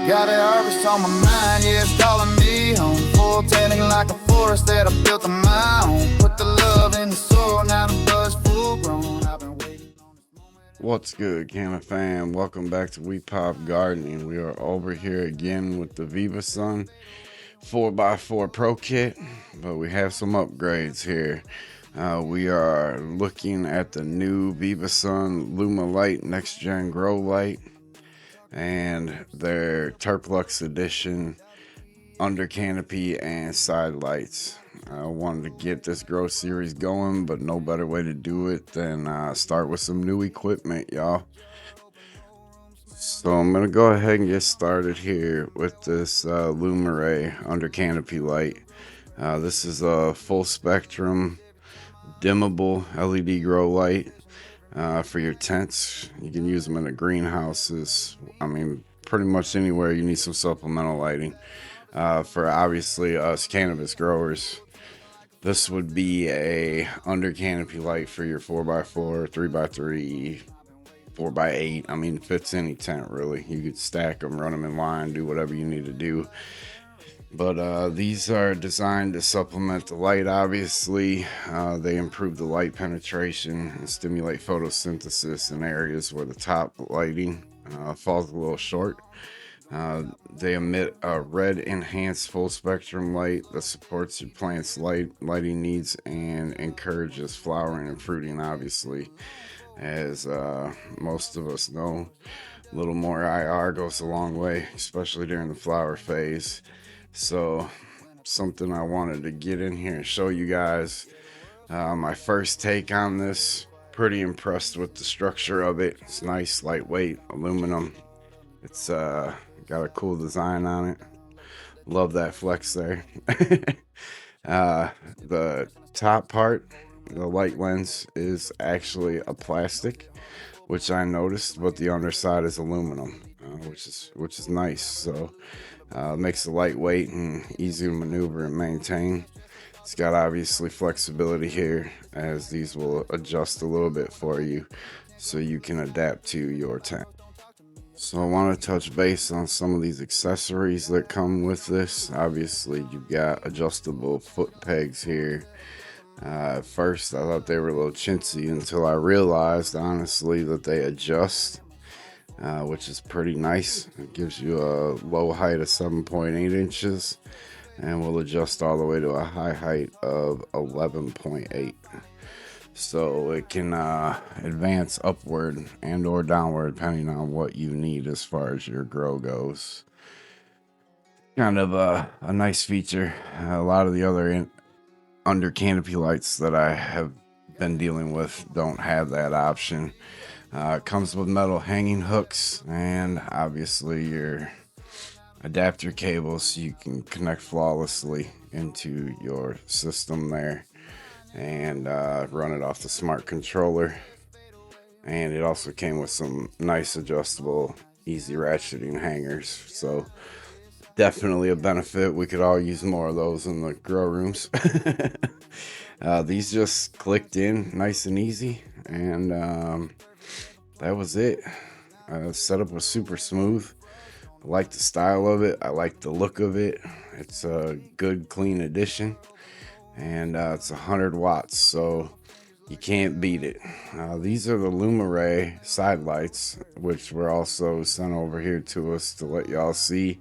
Got the harvest on my mind, yeah, it's calling me home. Full tailing like a forest that I built on my own. Put the love in the soil, now the bud's full grown. I've been waiting on this moment. What's good, Canna fam? Welcome back to Wepop Gardening. We are over here again with the Vivosun 4x4 Pro Kit, but we have some upgrades here. We are looking at the new Vivosun LumaRay Next Gen Grow Light and their Turplux Edition Under-canopy and Sidelights. I wanted to get this grow series going, but no better way to do it than start with some new equipment, y'all. So I'm gonna go ahead and get started here with this LumaRay Under-canopy light. This is a full spectrum dimmable LED grow light for your tents. You can use them in the greenhouses. I mean, pretty much anywhere you need some supplemental lighting. For obviously us cannabis growers, this would be a under canopy light for your 4x4, 3x3, 4x8. I mean, it fits any tent really. You could stack them, run them in line, do whatever you need to do. But these are designed to supplement the light, obviously. They improve the light penetration and stimulate photosynthesis in areas where the top lighting falls a little short. They emit a red enhanced full spectrum light that supports your plant's lighting needs and encourages flowering and fruiting, obviously. As most of us know, a little more IR goes a long way, especially during the flower phase. So something I wanted to get in here and show you guys my first take on this. Pretty impressed with the structure of it. It's nice, lightweight aluminum. It's got a cool design on it. Love that flex there. The top part, the light lens, is actually a plastic, which I noticed, but the underside is aluminum, which is nice. So makes it lightweight and easy to maneuver and maintain. It's got obviously flexibility here, as these will adjust a little bit for you so you can adapt to your tent. So I want to touch base on some of these accessories that come with this. Obviously, you've got adjustable foot pegs here. At first, I thought they were a little chintzy until I realized, honestly, that they adjust, which is pretty nice. It gives you a low height of 7.8 inches and will adjust all the way to a high height of 11.8. So it can advance upward and or downward depending on what you need as far as your grow goes. Kind of a nice feature. A lot of the other under canopy lights that I have been dealing with don't have that option. It comes with metal hanging hooks and obviously your adapter cables so you can connect flawlessly into your system there and run it off the smart controller. And it also came with some nice adjustable easy ratcheting hangers, so definitely a benefit. We could all use more of those in the grow rooms. These just clicked in nice and easy, and that was it. Setup was super smooth. I like the style of it. I like the look of it. It's a good clean addition, and it's 100 watts, so you can't beat it. These are the LumaRay Sidelights, which were also sent over here to us to let y'all see.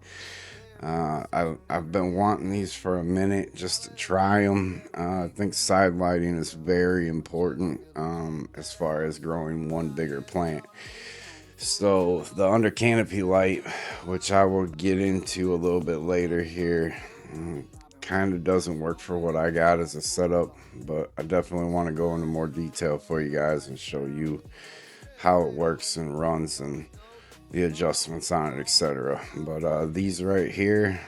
I've been wanting these for a minute just to try them. I think side lighting is very important as far as growing one bigger plant. So the under canopy light, which I will get into a little bit later here, kind of doesn't work for what I got as a setup, but I definitely want to go into more detail for you guys and show you how it works and runs and the adjustments on it, etc. But these right here,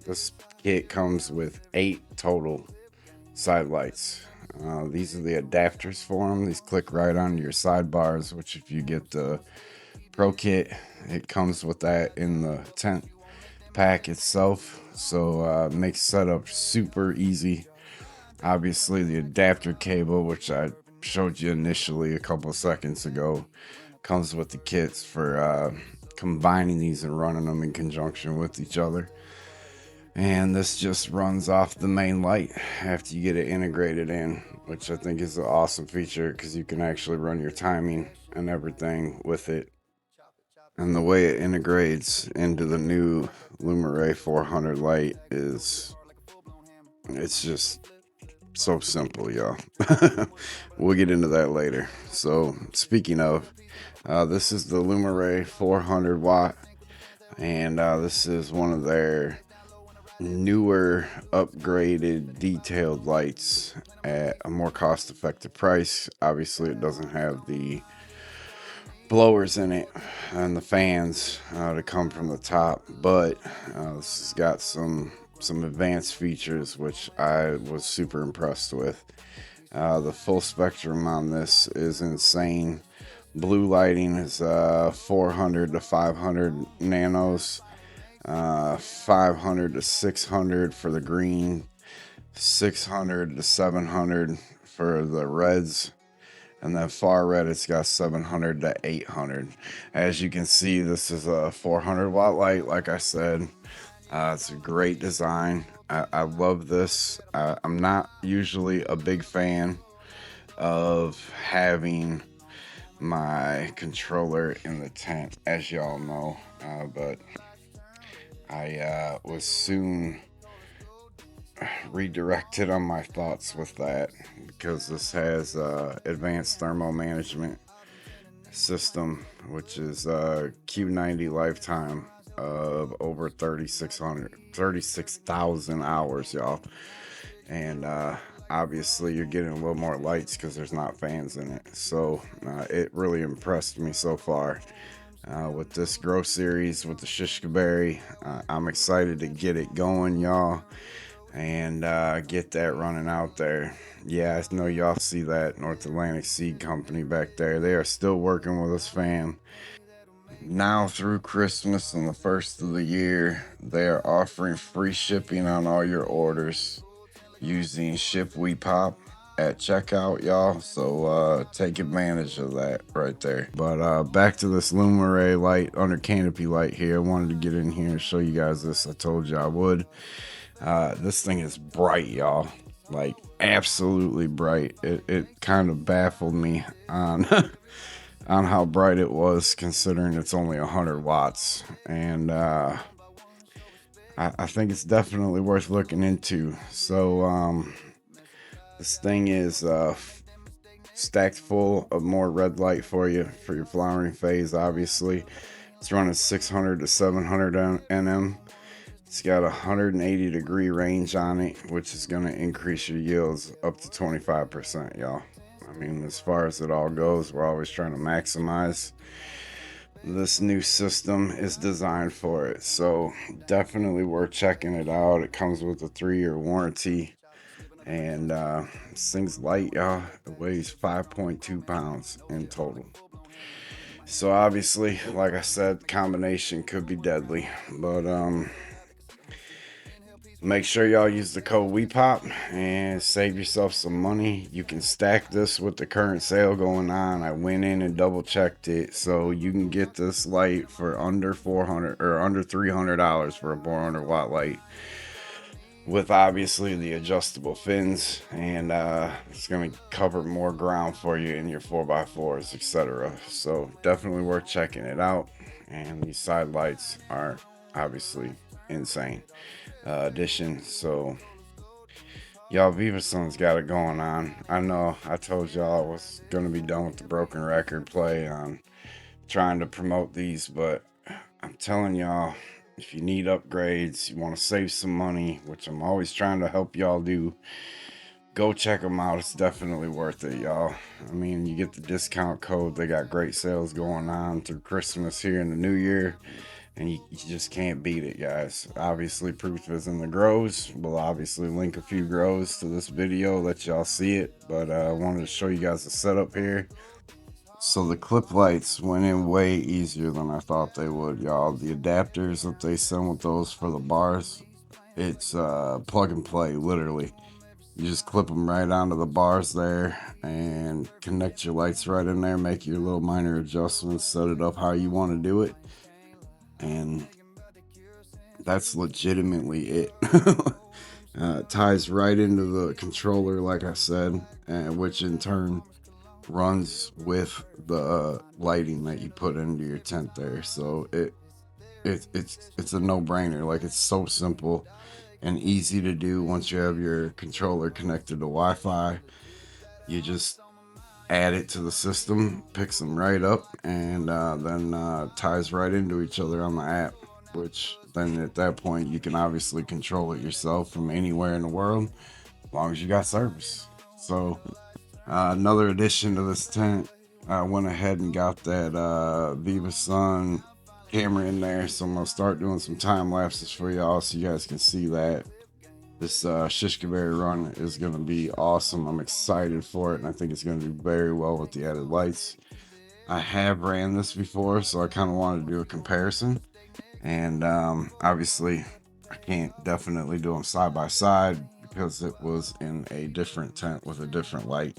this kit comes with 8 total side lights. These are the adapters for them. These click right onto your sidebars, which if you get the Pro Kit, it comes with that in the tent pack itself, so makes setup super easy. Obviously the adapter cable, which I showed you initially a couple of seconds ago, comes with the kits for combining these and running them in conjunction with each other. And this just runs off the main light after you get it integrated in, which I think is an awesome feature because you can actually run your timing and everything with it. And the way it integrates into the new LumaRay 400 light it's just so simple, y'all. We'll get into that later. So speaking of, this is the LumaRay 400 watt, and this is one of their newer upgraded detailed lights at a more cost-effective price. Obviously it doesn't have the blowers in it and the fans to come from the top, but this has got some advanced features which I was super impressed with. The full spectrum on this is insane. Blue lighting is 400 to 500 nanos, 500 to 600 for the green, 600 to 700 for the reds, and then far red it's got 700 to 800. As you can see, this is a 400 watt light. Like I said, it's a great design. I love this. I'm not usually a big fan of having my controller in the tent, as y'all know, but I was soon redirected on my thoughts with that because this has advanced thermal management system, which is Q90 lifetime of over 36,000 hours, y'all. And obviously you're getting a little more lights because there's not fans in it. So it really impressed me so far with this Grow series with the Shishka Berry. I'm excited to get it going, y'all, and get that running out there. Yeah, I know y'all see that North Atlantic Seed Company back there. They are still working with us, fam. Now through Christmas and the first of the year, they are offering free shipping on all your orders using Ship Wepop at checkout, y'all. So take advantage of that right there. But back to this LumaRay light, Under-canopy light here. I wanted to get in here and show you guys this. I told you I would. This thing is bright, y'all. Like absolutely bright. It kind of baffled me on on how bright it was, considering it's only 100 watts. And I think it's definitely worth looking into. So this thing is stacked full of more red light for you for your flowering phase. Obviously it's running 600 to 700 nm. It's got a 180 degree range on it, which is going to increase your yields up to 25%, y'all. I mean, as far as it all goes, we're always trying to maximize. This new system is designed for it, so definitely worth checking it out. It comes with a 3-year warranty, and this thing's light, y'all. It weighs 5.2 pounds in total. So obviously, like I said, combination could be deadly, but make sure y'all use the code WEPOP and save yourself some money. You can stack this with the current sale going on. I went in and double checked it, so you can get this light for under $400 or under $300 for a 400 watt light, with obviously the adjustable fins, and it's going to cover more ground for you in your 4x4s, etc. So definitely worth checking it out. And these side lights are obviously insane addition. So y'all, Vivosun's got it going on. I know I told y'all I was gonna be done with the broken record play on trying to promote these, but I'm telling y'all, if you need upgrades, you want to save some money, which I'm always trying to help y'all do, go check them out. It's definitely worth it, y'all. I mean, you get the discount code. They got great sales going on through Christmas here in the new year, and you just can't beat it, guys. Obviously, proof is in the grows. We'll obviously link a few grows to this video, let y'all see it, but I wanted to show you guys the setup here. So the clip lights went in way easier than I thought they would, y'all. The adapters that they send with those for the bars, it's plug and play, literally. You just clip them right onto the bars there and connect your lights right in there, make your little minor adjustments, set it up how you want to do it, and that's legitimately it. Ties right into the controller, like I said, and which in turn runs with the lighting that you put into your tent there. So it's a no-brainer. Like, it's so simple and easy to do. Once you have your controller connected to Wi-Fi, you just add it to the system, picks them right up, and then ties right into each other on the app, which then at that point you can obviously control it yourself from anywhere in the world as long as you got service. So another addition to this tent, I went ahead and got that Vivosun camera in there, so I'm gonna start doing some time lapses for y'all so you guys can see that. This Shishkaberry run is going to be awesome. I'm excited for it, and I think it's going to do very well with the added lights. I have ran this before, so I kind of wanted to do a comparison. And obviously, I can't definitely do them side by side because it was in a different tent with a different light.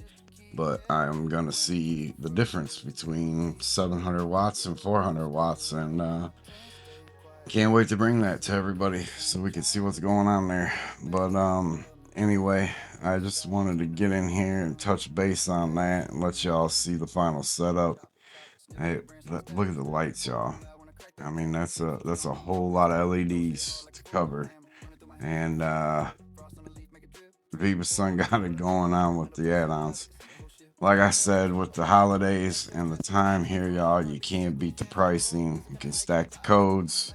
But I'm going to see the difference between 700 watts and 400 watts, and can't wait to bring that to everybody so we can see what's going on there. But anyway, I just wanted to get in here and touch base on that and let y'all see the final setup. Hey, look at the lights, y'all. I mean, that's a whole lot of LEDs to cover, and Vivosun got it going on with the add-ons. Like I said, with the holidays and the time here, y'all, you can't beat the pricing. You can stack the codes.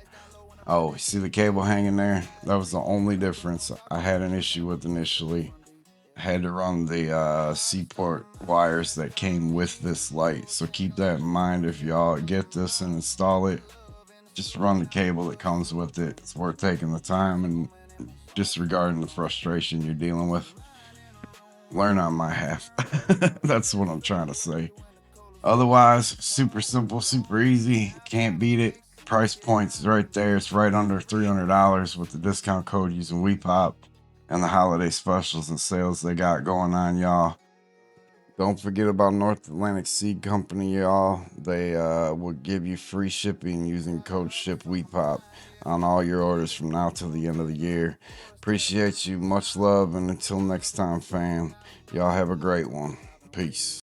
Oh, see the cable hanging there? That was the only difference I had an issue with initially. I had to run the C-port wires that came with this light. So keep that in mind if y'all get this and install it. Just run the cable that comes with it. It's worth taking the time and disregarding the frustration you're dealing with. Learn on my half. That's what I'm trying to say. Otherwise, super simple, super easy. Can't beat it. Price point's right there. It's right under $300 with the discount code using Wepop and the holiday specials and sales they got going on, y'all. Don't forget about North Atlantic Seed Company, y'all. They will give you free shipping using code SHIPWEPOP on all your orders from now till the end of the year. Appreciate you. Much love, and until next time, fam, y'all have a great one. Peace.